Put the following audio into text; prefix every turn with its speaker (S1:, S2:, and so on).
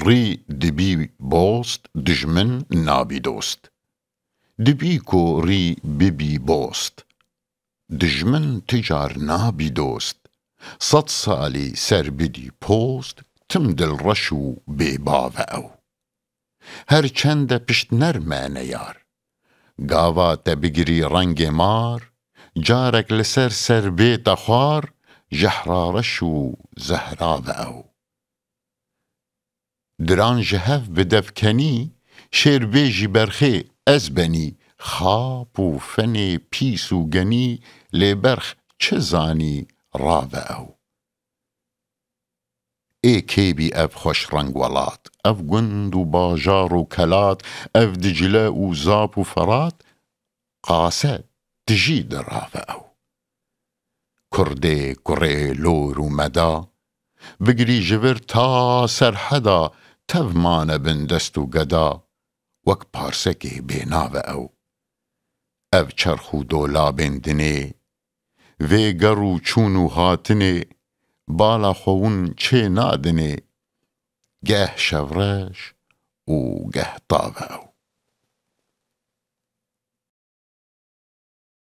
S1: ری دبی بوست دجمن نابی دوست. دبی کو ری ببی بوست دجمن تجار نابی دوست. صد سالی سر بدی پوست تم دل رشو بی باو او. هر چند پشت نرمانه یار گاوا تبگری رنگ مار. جارك لسر سر بيت خوار جحرارش و زهراو او. دران جهف بدفکنی شیر بیجی برخی از بنی. خاب و فنی پیس و گنی لبرخ چه زانی راو او. ای کیبی اف خوش رنگ ولات اف گند و باجار و کلات اف دجله و زاب و فرات قاسه تجي دراوة أو. كردي كري لور ومدا بقري جبر تا سرحدا تفمان بندستو قدا وك بارسكي بيناوة أو. أف چرخو دولا بندني في قرو چونو هاتني بالا خون چه نادني گه شورش و گه طاوة أو.